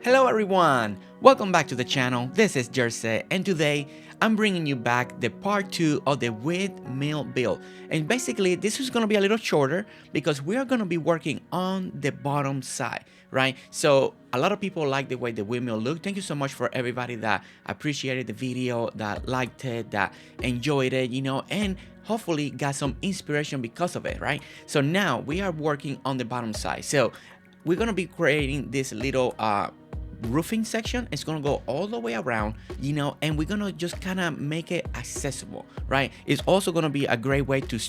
Hello everyone! Welcome back to the channel. This is Jersey, and today I'm bringing you back the part 2 of the windmill build. And basically this is going to be a little shorter because we are going to be working on the bottom side, right? So a lot of people like the way the windmill look. Thank you so much for everybody that appreciated the video, that liked it, that enjoyed it, and hopefully got some inspiration because of it, right? So now we are working on the bottom side. So we're going to be creating this little roofing section. It's gonna go all the way around, and we're gonna just kind of make it accessible, right? It's also gonna be a great way to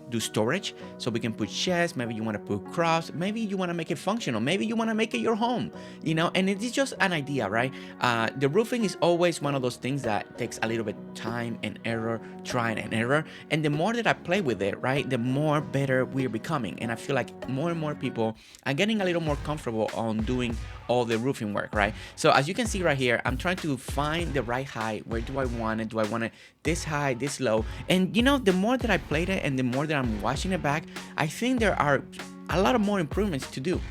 do storage, so we can put chests. Maybe you want to put crops, maybe you want to make it functional, maybe you want to make it your home, and it is just an idea, right? The roofing is always one of those things that takes a little bit time and error, trying and error, and the more that I play with it, right, the more better we're becoming. And I feel like more and more people are getting a little more comfortable on doing all the roofing work, right? So as you can see right here, I'm trying to find the right height. Where do I want it? Do I want it this high, this low? And the more that I played it and the more that I'm watching it back, I think there are a lot of more improvements to do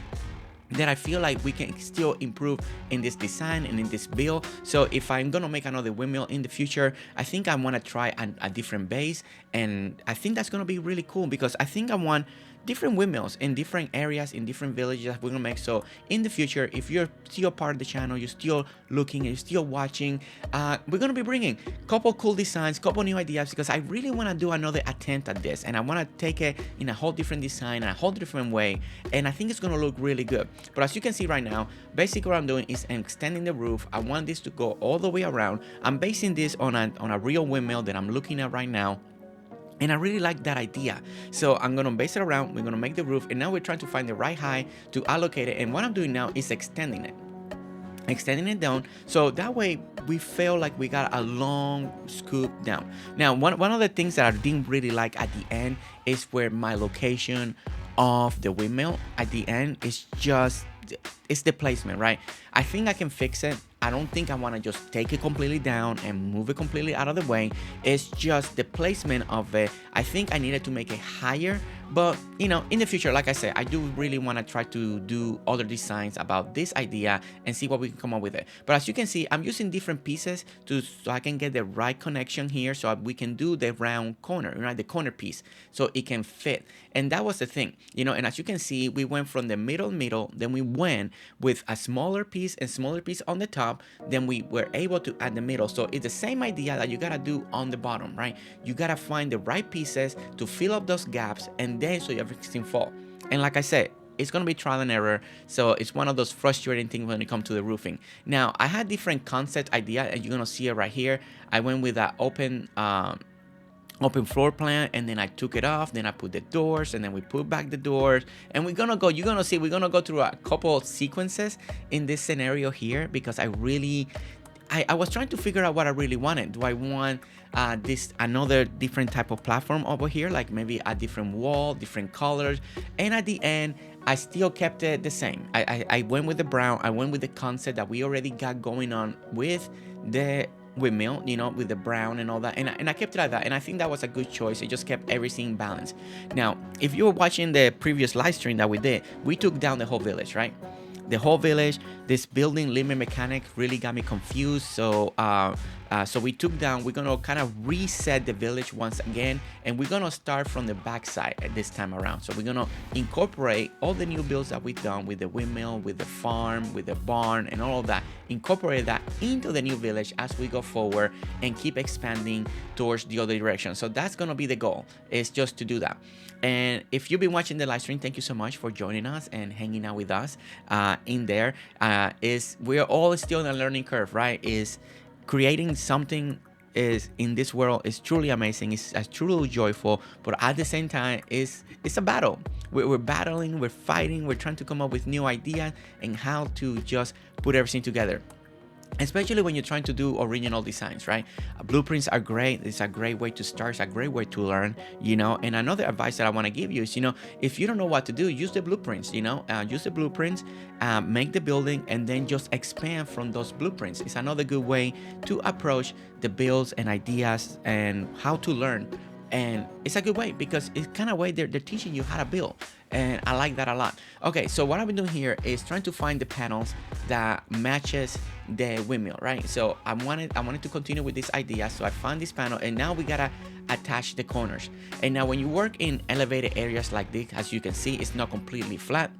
that I feel like we can still improve in this design and in this build. So if I'm gonna make another windmill in the future, I think I want to try a different base, and I think that's gonna be really cool because I think I want different windmills in different areas, in different villages that we're gonna make. So in the future, if you're still part of the channel, you're still looking and you're still watching, we're gonna be bringing a couple cool designs, couple new ideas, because I really want to do another attempt at this, and I want to take it in a whole different design, a whole different way, and I think it's gonna look really good. But as you can see right now, basically what I'm doing is I'm extending the roof. I want this to go all the way around. I'm basing this on a real windmill that I'm looking at right now, and I really like that idea. So I'm gonna base it around, we're gonna make the roof, and now we're trying to find the right height to allocate it. And what I'm doing now is extending it down, so that way we feel like we got a long scoop down. Now one of the things that I didn't really like at the end is where my location of the windmill at the end is just, it's the placement, right? I think I can fix it. I don't think I want to just take it completely down and move it completely out of the way. It's just the placement of it. I think I needed to make it higher, but in the future, like I said, I do really want to try to do other designs about this idea and see what we can come up with it. But as you can see, I'm using different pieces so I can get the right connection here, so we can do the round corner, right? The corner piece, so it can fit. And that was the thing, and as you can see, we went from the middle, then we went with a smaller piece and smaller piece on the top, then we were able to add the middle. So it's the same idea that you gotta do on the bottom, right? You gotta find the right pieces to fill up those gaps, and then so everything fall. And like I said, it's gonna be trial and error, so it's one of those frustrating things when it comes to the roofing. Now I had different concept idea, and you're gonna see it right here. I went with that open floor plan, and then I took it off, then I put the doors, and then we put back the doors, and you're gonna go through a couple of sequences in this scenario here, because I was trying to figure out what I really wanted. Do I want this another different type of platform over here, like maybe a different wall, different colors? And at the end, I still kept it the same. I went with the brown. I went with the concept that we already got going on with the windmill, with the brown and all that, and I kept it like that, and I think that was a good choice. It just kept everything balanced. Now if you were watching the previous live stream that we did, we took down the whole village, right? The whole village. This building limit mechanic really got me confused, so we took down, we're gonna kind of reset the village once again, and we're gonna start from the back side at this time around. So we're gonna incorporate all the new builds that we've done with the windmill, with the farm, with the barn, and all of that, incorporate that into the new village as we go forward and keep expanding towards the other direction. So that's gonna be the goal, is just to do that. And if you've been watching the live stream, thank you so much for joining us and hanging out with us in there. We're all still in a learning curve, right? Is creating something is in this world is truly amazing. It's truly joyful, but at the same time, it's a battle. We're battling, we're fighting, we're trying to come up with new ideas and how to just put everything together. Especially when you're trying to do original designs, right? Blueprints are great. It's a great way to start. It's a great way to learn, And another advice that I want to give you is, if you don't know what to do, use the blueprints, use the blueprints, make the building, and then just expand from those blueprints. It's another good way to approach the builds and ideas and how to learn. And it's a good way because it's kind of way they're teaching you how to build. and I like that a lot. Okay, so what I've been doing here is trying to find the panels that matches the windmill, right? So I wanted to continue with this idea, so I found this panel, and now we gotta attach the corners. And now when you work in elevated areas like this, as you can see, it's not completely flat.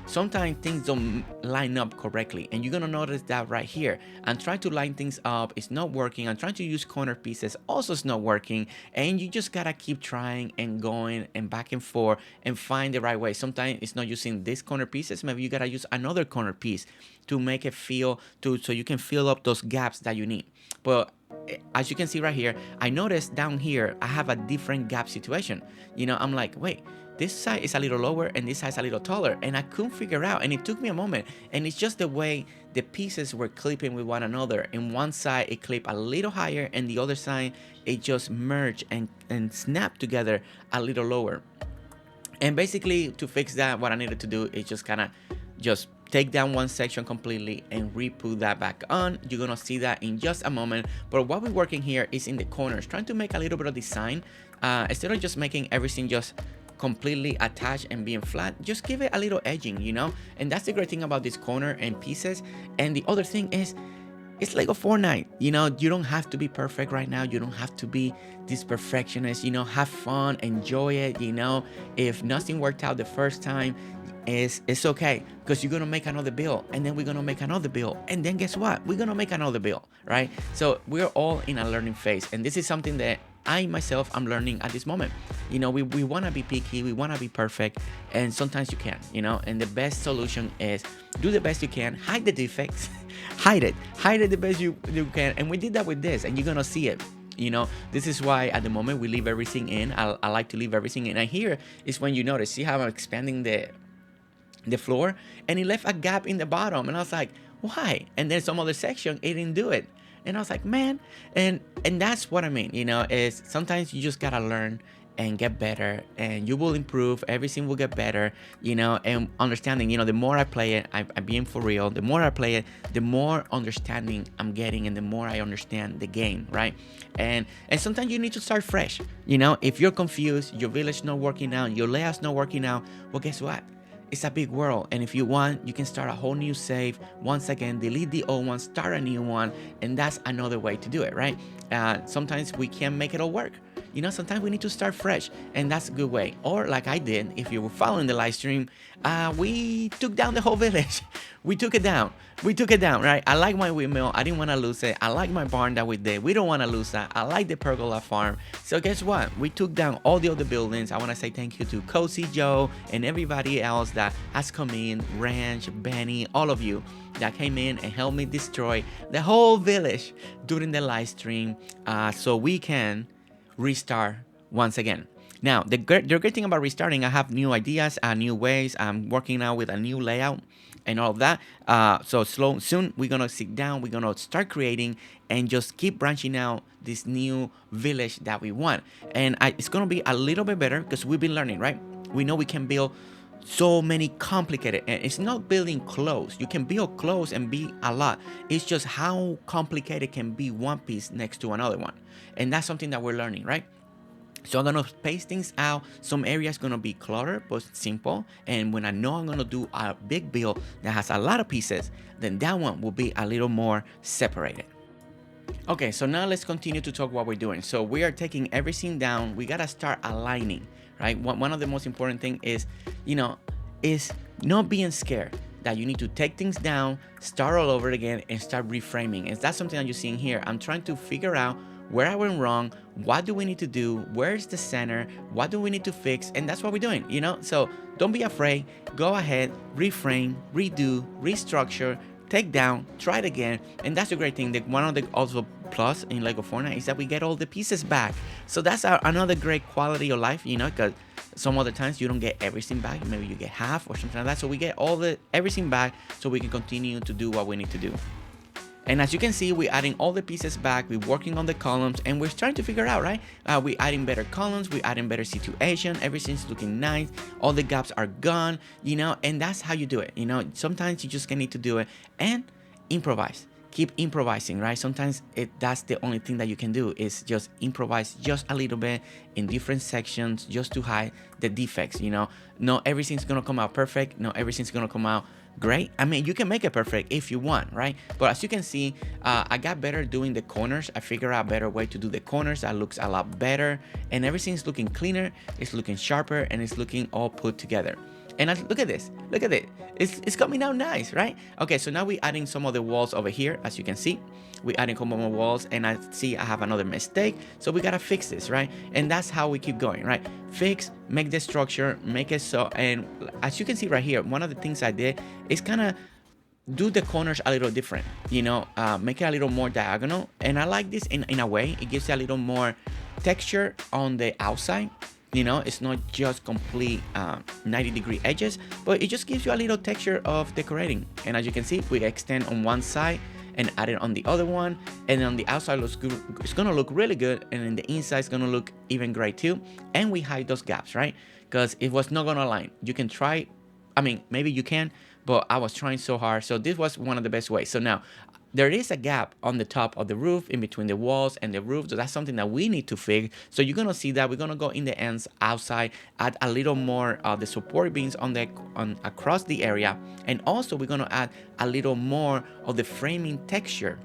Sometimes things don't line up correctly, and you're gonna notice that right here. I'm trying to line things up, it's not working. I'm trying to use corner pieces, also it's not working. And you just gotta keep trying and going and back and forth and find the right way. Sometimes it's not using these corner pieces, maybe you gotta use another corner piece to make it feel so you can fill up those gaps that you need. But as you can see right here, I noticed down here I have a different gap situation. I'm like, wait, this side is a little lower and this side is a little taller, and I couldn't figure out, and it took me a moment. And it's just the way the pieces were clipping with one another. In one side it clipped a little higher, and the other side it just merged and snapped together a little lower. And basically, to fix that, what I needed to do is just kind of just take down one section completely and re-put that back on. You're gonna see that in just a moment. But what we're working here is in the corners, trying to make a little bit of design. Instead of just making everything just completely attached and being flat, just give it a little edging, and that's the great thing about this corner and pieces. And the other thing is, it's like a Fortnite. You don't have to be perfect right now. You don't have to be this perfectionist. Have fun, enjoy it. If nothing worked out the first time, it's okay, because you're gonna make another build, and then we're gonna make another build, and then guess what? We're gonna make another build, right? So we're all in a learning phase, and this is something that I myself am learning at this moment. We want to be picky, we want to be perfect, and sometimes you can't. And the best solution is do the best you can, hide the defects, hide it the best you can. And we did that with this, and you're gonna see it. This is why at the moment we leave everything in. I like to leave everything in, and here is when you notice, see how I'm expanding the floor, and it left a gap in the bottom, and I was like, why? And then some other section it didn't do it, and I was like, man. And that's what I mean, is sometimes you just gotta learn and get better, and you will improve, everything will get better, and understanding, the more I play it, I'm being for real, the more I play it, the more understanding I'm getting, and the more I understand the game, right? And sometimes you need to start fresh. If you're confused, your village not working out, your layout's not working out, well, guess what? It's a big world, and if you want, you can start a whole new save. Once again, delete the old one, start a new one, and that's another way to do it, right? Sometimes we can't make it all work. Sometimes we need to start fresh, and that's a good way. Or like I did, if you were following the live stream, we took down the whole village. We took it down, right? I like my windmill. I didn't want to lose it. I like my barn that we did. We don't want to lose that. I like the pergola farm. So guess what? We took down all the other buildings. I want to say thank you to Cozy Joe and everybody else that has come in, Ranch, Benny, all of you that came in and helped me destroy the whole village during the live stream, so we can restart once again. Now, the great thing about restarting, I have new ideas, new ways. I'm working now with a new layout and all of that. So soon we're gonna sit down, we're gonna start creating and just keep branching out this new village that we want. And it's gonna be a little bit better because we've been learning, right? We know we can build so many complicated, and it's not building close. You can build close and be a lot. It's just how complicated can be one piece next to another one, and that's something that we're learning, right? So I'm gonna space things out. Some areas gonna be cluttered but simple, and when I know I'm gonna do a big build that has a lot of pieces, then that one will be a little more separated. Okay, so now let's continue to talk what we're doing. So we are taking everything down. We gotta start aligning, right? One of the most important thing is, is not being scared that you need to take things down, start all over again, and start reframing. And that's something that you're seeing here. I'm trying to figure out where I went wrong, what do we need to do, where's the center, what do we need to fix, and that's what we're doing, So don't be afraid, go ahead, reframe, redo, restructure, take down, try it again. And that's a great thing. That one of the also plus in Lego Fortnite is that we get all the pieces back. So that's another great quality of life, because some other times you don't get everything back. Maybe you get half or something like that. So we get everything back so we can continue to do what we need to do. And as you can see, we're adding all the pieces back, we're working on the columns, and we're trying to figure out, right? We're adding better columns, we're adding better situation, everything's looking nice, all the gaps are gone, and that's how you do it. Sometimes you just need to do it and improvise. keep improvising, right? Sometimes that's the only thing that you can do is just improvise just a little bit in different sections just to hide the defects, Not everything's gonna come out perfect, not everything's gonna come out great. I mean, you can make it perfect if you want, right? But as you can see, I got better doing the corners. I figured out a better way to do the corners that looks a lot better, and everything's looking cleaner, it's looking sharper, and it's looking all put together. And look at this, look at it, it's coming out nice, right? Okay, so now we're adding some of the walls over here. As you can see, we're adding some more walls, and I see I have another mistake, so we gotta fix this, right? And that's how we keep going, right? Fix, make the structure, make it so. And as you can see right here, one of the things I did is kind of do the corners a little different, make it a little more diagonal. And I like this in a way, it gives you a little more texture on the outside. It's not just complete 90-degree edges, but it just gives you a little texture of decorating. And as you can see, we extend on one side and add it on the other one, and on the outside looks good. It's gonna look really good, and then the inside is gonna look even great too. And we hide those gaps, right? Because it was not gonna align. You can try, I mean, maybe you can, but I was trying so hard. So this was one of the best ways. So now there is a gap on the top of the roof in between the walls and the roof. So that's something that we need to fix. So you're gonna see that we're gonna go in the ends outside, add a little more of the support beams on across the area, and also we're gonna add a little more of the framing texture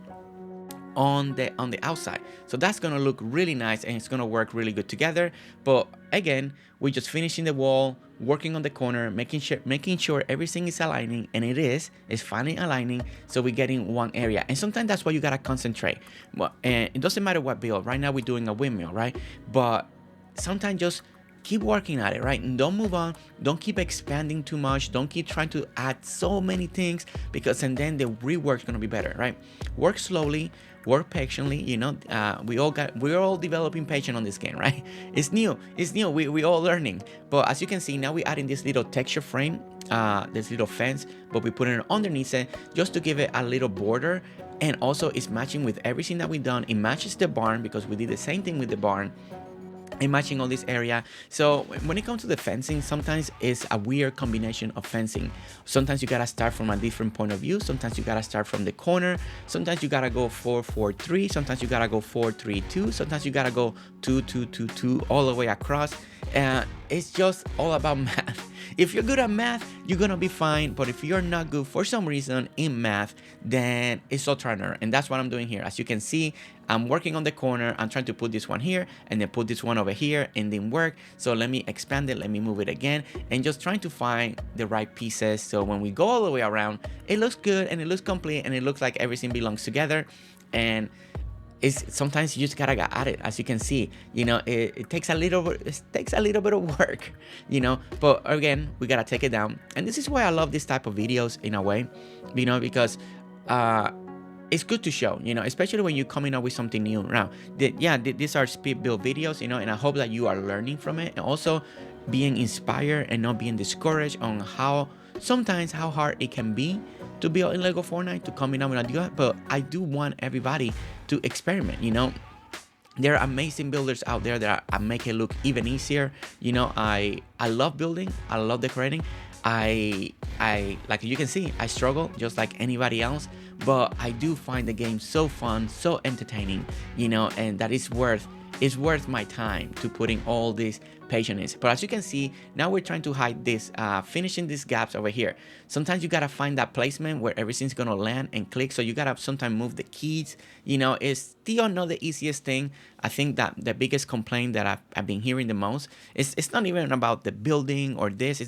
on the outside. So that's gonna look really nice, and it's gonna work really good together. But again, we're just finishing the wall, working on the corner, making sure everything is aligning, and it's finally aligning. So we're getting one area, and sometimes that's why you gotta concentrate. Well, and it doesn't matter what build. Right now we're doing a windmill, right? But sometimes just keep working at it, right? And don't move on. Don't keep expanding too much. Don't keep trying to add so many things, because and then the rework's gonna be better, right? Work slowly, work patiently. We're all developing patience on this game, right? It's new. We all learning. But as you can see, now we're adding this little texture frame, this little fence, but we put it underneath it just to give it a little border. And also it's matching with everything that we've done. It matches the barn, because we did the same thing with the barn, and matching all this area. So when it comes to the fencing, sometimes it's a weird combination of fencing. Sometimes you gotta start from a different point of view. Sometimes you gotta start from the corner. Sometimes you gotta go 4-4-3. Sometimes you gotta go 4-3-2. Sometimes you gotta go 2-2-2-2 all the way across. It's just all about math. If you're good at math, you're gonna be fine. But if you're not good for some reason in math, then it's all trial and error. And that's what I'm doing here. As you can see, I'm working on the corner. I'm trying to put this one here and then put this one over here, and didn't work. So let me expand it. Let me move it again, and just trying to find the right pieces. So when we go all the way around, it looks good and it looks complete, and it looks like everything belongs together. And sometimes you just gotta get at it. As you can see, it takes a little bit of work, but again, we gotta take it down. And this is why I love this type of videos in a way, because it's good to show, especially when you're coming up with something new. Now, these are speed build videos, and I hope that you are learning from it, and also being inspired and not being discouraged on how hard it can be to build in Lego Fortnite, to come in with an idea. But I do want everybody to experiment. There are amazing builders out there that make it look even easier. I love building, I love decorating. I like you can see, I struggle just like anybody else, but I do find the game so fun, so entertaining, and that is worth my time to putting all this patience. But as you can see, now we're trying to hide this, finishing these gaps over here. Sometimes you gotta find that placement where everything's gonna land and click. So you gotta sometimes move the keys. It's still not the easiest thing. I think that the biggest complaint that I've been hearing the most is it's not even about the building or this.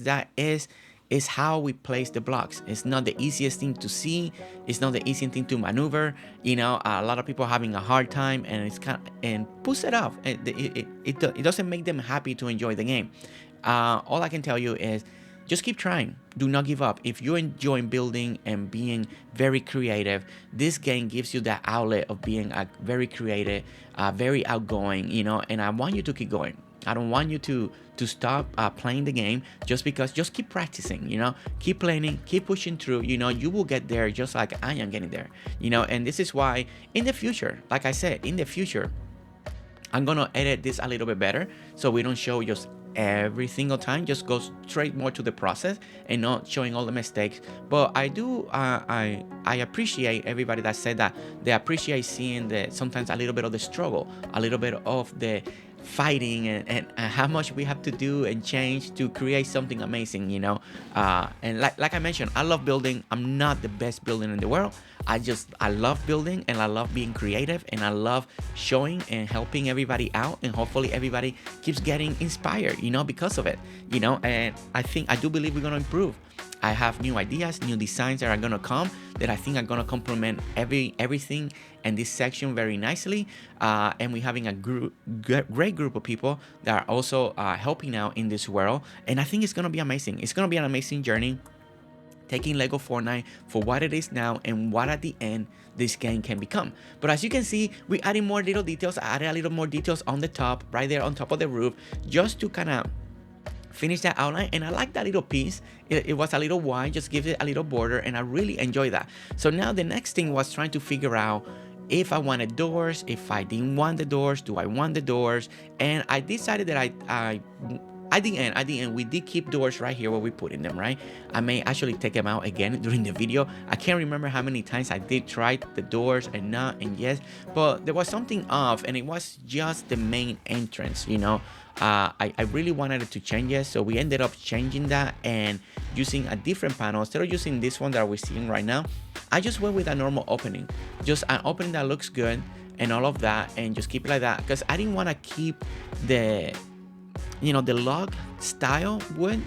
Is how we place the blocks. It's not the easiest thing to see. It's not the easiest thing to maneuver. A lot of people are having a hard time, and and push it off. It doesn't make them happy to enjoy the game. All I can tell you is just keep trying. Do not give up. If you enjoy building and being very creative, this game gives you that outlet of being very creative, very outgoing, and I want you to keep going. I don't want you to stop playing the game just because. Just keep practicing, keep playing, keep pushing through. You will get there just like I am getting there, and this is why in the future, like I said, in the future, I'm gonna edit this a little bit better, so we don't show just every single time, just go straight more to the process and not showing all the mistakes. But I do, I appreciate everybody that said that they appreciate seeing the sometimes a little bit of the struggle, a little bit of the fighting, and how much we have to do and change to create something amazing, and like I mentioned, I love building. I'm not the best builder in the world. I love building, and I love being creative, and I love showing and helping everybody out, and hopefully everybody keeps getting inspired, because of it, and I do believe we're going to improve. I have new ideas, new designs that are gonna come that I think are gonna complement everything in this section very nicely. And we're having a great group of people that are also helping out in this world. And I think it's gonna be amazing. It's gonna be an amazing journey, taking Lego Fortnite for what it is now and what at the end this game can become. But as you can see, we're adding more little details. I added a little more details on the top, right there on top of the roof, just to kind of finish that outline. And I like that little piece. It was a little wide, just gives it a little border, and I really enjoy that. So now the next thing was trying to figure out if I wanted doors, if I didn't want the doors, do I want the doors? And I decided that at the end, we did keep doors right here where we put in them, right? I may actually take them out again during the video. I can't remember how many times I did try the doors and not and yes, but there was something off, and it was just the main entrance, I really wanted it to change it, so we ended up changing that and using a different panel. Instead of using this one that we're seeing right now, I just went with a normal opening, just an opening that looks good and all of that, and just keep it like that, because I didn't want to keep the the log style wood,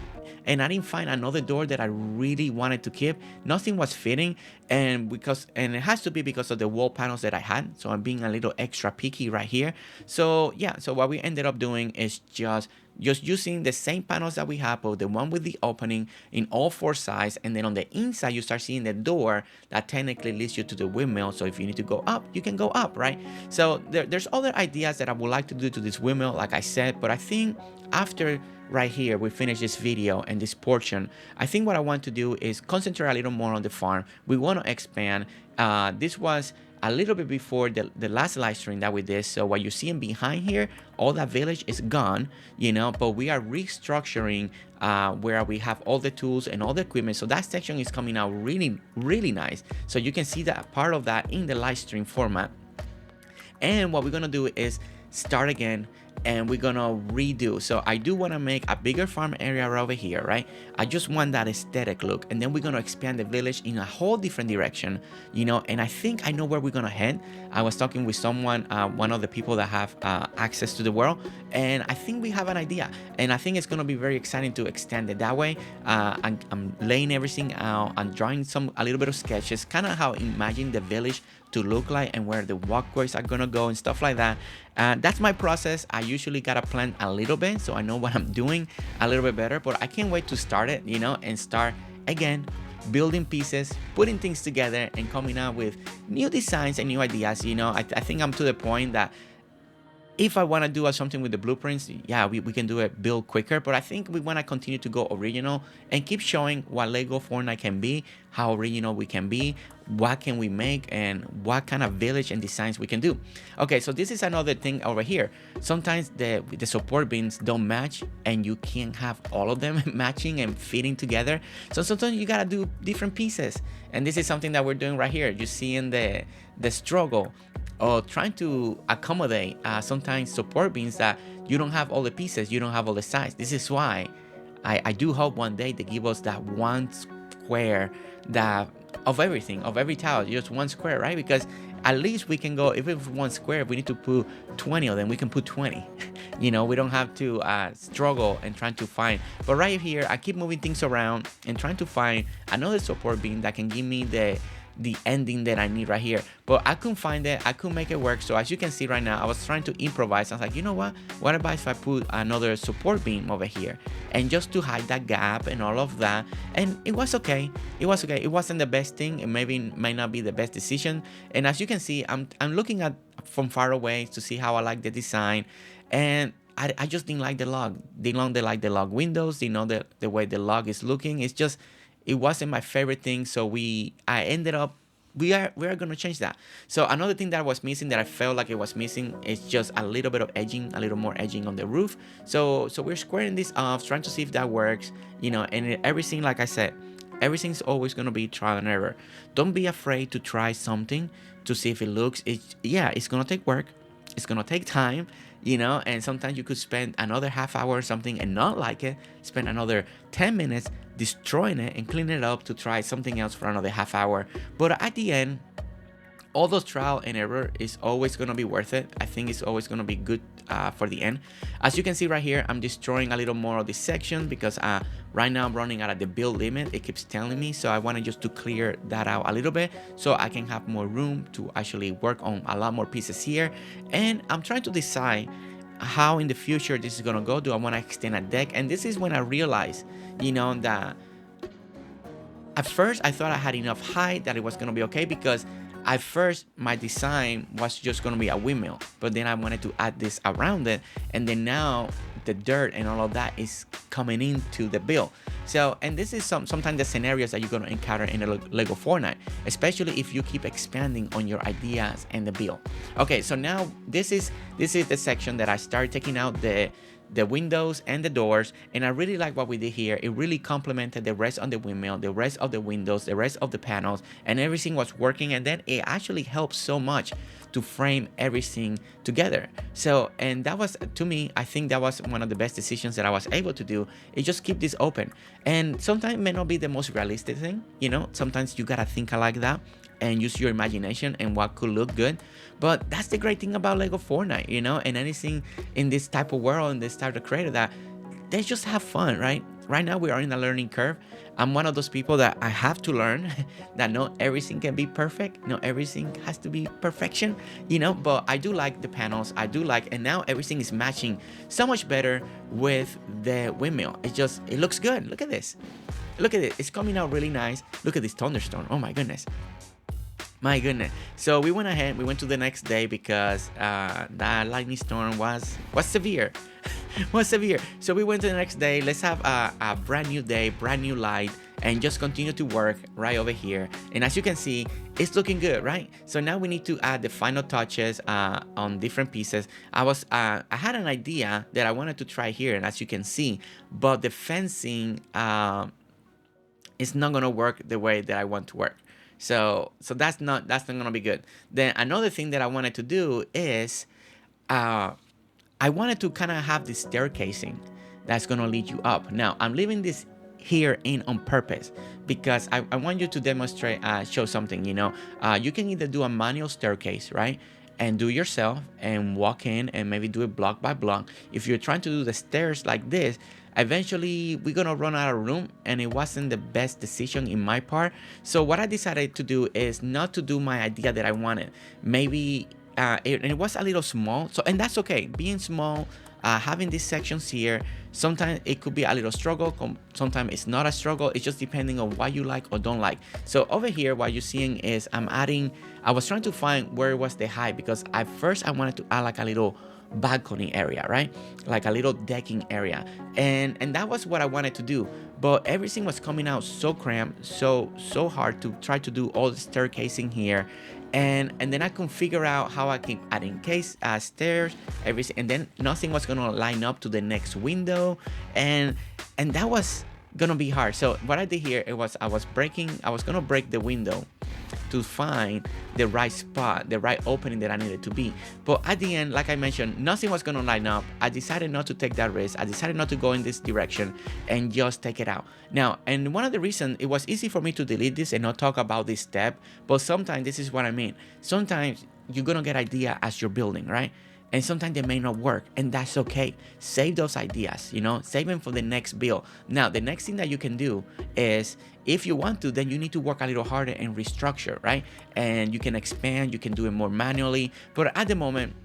and I didn't find another door that I really wanted to keep. Nothing was fitting, and it has to be because of the wall panels that I had. So I'm being a little extra picky right here. So yeah, so what we ended up doing is just using the same panels that we have, but the one with the opening in all four sides, and then on the inside you start seeing the door that technically leads you to the windmill. So if you need to go up, you can go up, right? So there's other ideas that I would like to do to this windmill, like I said, but I think after right here we finish this video and this portion, I think what I want to do is concentrate a little more on the farm. We want to expand. This was a little bit before the last live stream that we did, so what you're seeing behind here, all that village is gone, but we are restructuring where we have all the tools and all the equipment. So that section is coming out really, really nice. So you can see that part of that in the live stream format. And what we're gonna do is start again, and we're gonna redo. So I do want to make a bigger farm area over here, right? I just want that aesthetic look, and then we're gonna expand the village in a whole different direction, and I think I know where we're gonna head. I was talking with someone, one of the people that have access to the world, and I think we have an idea, and I think it's gonna be very exciting to extend it that way. I'm laying everything out. I'm drawing a little bit of sketches, kind of how I imagine the village to look like and where the walkways are gonna go and stuff like that. That's my process. I usually gotta plan a little bit, so I know what I'm doing a little bit better, but I can't wait to start it, and start again building pieces, putting things together, and coming out with new designs and new ideas. I think I'm to the point that if I want to do something with the blueprints, yeah, we can do it, build quicker. But I think we want to continue to go original and keep showing what Lego Fortnite can be, how original we can be, what can we make, and what kind of village and designs we can do. Okay, so this is another thing over here. Sometimes the support beams don't match, and you can't have all of them matching and fitting together. So sometimes you gotta do different pieces, and this is something that we're doing right here. You're seeing the struggle or trying to accommodate sometimes support beams that you don't have all the pieces, you don't have all the sides. This is why I do hope one day they give us that one square that of everything, of every tile, just one square, right? Because at least we can go, if it's one square, if we need to put 20 of them, we can put 20. We don't have to struggle and trying to find. But right here, I keep moving things around and trying to find another support beam that can give me the ending that I need right here. But I couldn't find it. I couldn't make it work. So as you can see right now, I was trying to improvise. I was like, you know what about if I put another support beam over here, and just to hide that gap and all of that. And it was okay. It wasn't the best thing. It might not be the best decision. And as you can see, I'm looking at from far away to see how I like the design, and I just didn't like the log. Didn't like the log windows. The way the log is looking. It wasn't my favorite thing. So I ended up we are gonna change that. So another thing that was missing, that I felt like it was missing, is just a little bit of edging, a little more edging on the roof. So we're squaring this off, trying to see if that works, and everything, like I said, everything's always gonna be trial and error. Don't be afraid to try something to see if it looks. It's gonna take work, it's gonna take time, and sometimes you could spend another half hour or something and not like it, spend another 10 minutes destroying it and cleaning it up to try something else for another half hour. But at the end, all those trial and error is always going to be worth it. I think it's always going to be good for the end. As you can see right here, I'm destroying a little more of this section because right now I'm running out of the build limit. It keeps telling me, so I wanted just to clear that out a little bit so I can have more room to actually work on a lot more pieces here. And I'm trying to decide how in the future this is going to go. Do I want to extend a deck? And this is when I realized, that at first I thought I had enough height that it was going to be okay, because at first my design was just going to be a windmill, but then I wanted to add this around it, and then now the dirt and all of that is coming into the build. So, and this is sometimes the scenarios that you're going to encounter in the Lego Fortnite, especially if you keep expanding on your ideas and the build. Okay, so now this is the section that I started taking out the windows and the doors, and I really like what we did here. It really complemented the rest of the windmill, the rest of the windows, the rest of the panels, and everything was working. And then it actually helped so much to frame everything together. So, and that was, to me, I think that was one of the best decisions that I was able to do, is just keep this open. And sometimes it may not be the most realistic thing, sometimes you gotta think like that and use your imagination and what could look good. But that's the great thing about Lego Fortnite, and anything in this type of world, in this type of creator, that they just have fun, right? Right now we are in a learning curve. I'm one of those people that I have to learn that not everything can be perfect, not everything has to be perfection, but I do like the panels, and now everything is matching so much better with the windmill. It looks good. Look at this, it's coming out really nice. Look at this thunderstorm, oh my goodness. So we went ahead, we went to the next day because that lightning storm was severe. Was severe. So we went to the next day. Let's have a brand new day, brand new light, and just continue to work right over here. And as you can see, it's looking good, right? So now we need to add the final touches on different pieces. I had an idea that I wanted to try here, and as you can see, but the fencing is not gonna work the way that I want to work. So that's not gonna be good. Then another thing that I wanted to do is I wanted to kind of have this staircasing that's gonna lead you up. Now I'm leaving this here in on purpose because I want you to demonstrate, show something. You can either do a manual staircase, right, and do yourself and walk in and maybe do it block by block. If you're trying to do the stairs like this, eventually we're gonna run out of room, and it wasn't the best decision in my part. So what I decided to do is not to do my idea that I wanted. Maybe it was a little small, and that's okay. Being small, having these sections here, sometimes it could be a little struggle, sometimes it's not a struggle. It's just depending on what you like or don't like. So over here, what you're seeing is I was trying to find where was the height, because at first I wanted to add like a little balcony area, right, like a little decking area, and that was what I wanted to do. But everything was coming out so cramped, so hard to try to do all the staircasing here, and then I couldn't figure out how I can add in case stairs, everything, and then nothing was gonna line up to the next window, and that was gonna be hard. So what I did here, I was gonna break the window to find the right spot, the right opening that I needed to be. But at the end, like I mentioned, nothing was gonna line up. I decided not to take that risk. I decided not to go in this direction and just take it out. Now, and one of the reasons, it was easy for me to delete this and not talk about this step, but sometimes this is what I mean. Sometimes you're gonna get idea as you're building, right? And sometimes they may not work, and that's okay. Save those ideas, save them for the next build. Now, the next thing that you can do is, if you want to, then you need to work a little harder and restructure, right? And you can expand, you can do it more manually. But at the moment,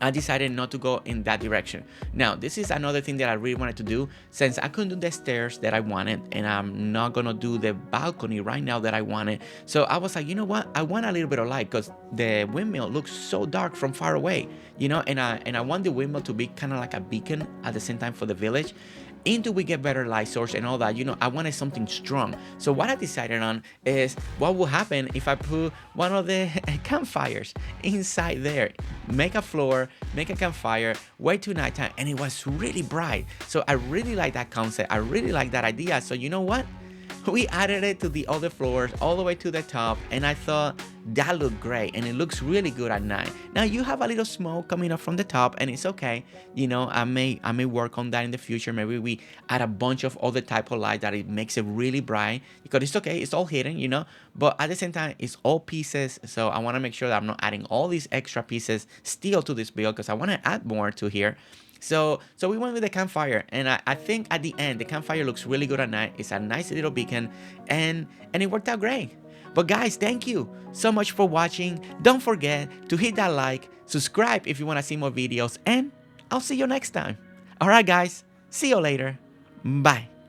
I decided not to go in that direction. Now, this is another thing that I really wanted to do, since I couldn't do the stairs that I wanted, and I'm not gonna do the balcony right now that I wanted. So I was like, you know what? I want a little bit of light, because the windmill looks so dark from far away, and I want the windmill to be kind of like a beacon at the same time for the village. into we get better light source and all that, I wanted something strong. So what I decided on is what will happen if I put one of the campfires inside there, make a floor, make a campfire, wait till nighttime, and it was really bright. So I really like that concept. I really like that idea. So you know what? We added it to the other floors all the way to the top, and I thought that looked great, and it looks really good at night. Now you have a little smoke coming up from the top, and it's okay. I may work on that in the future. Maybe we add a bunch of other type of light that it makes it really bright, because it's okay, it's all hidden. But at the same time, it's all pieces. So I want to make sure that I'm not adding all these extra pieces still to this build, because I want to add more to here. So we went with the campfire, and I think at the end the campfire looks really good at night. It's a nice little beacon, and it worked out great. But guys, thank you so much for watching. Don't forget to hit that like, subscribe if you want to see more videos, and I'll see you next time. All right, guys, see you later. Bye.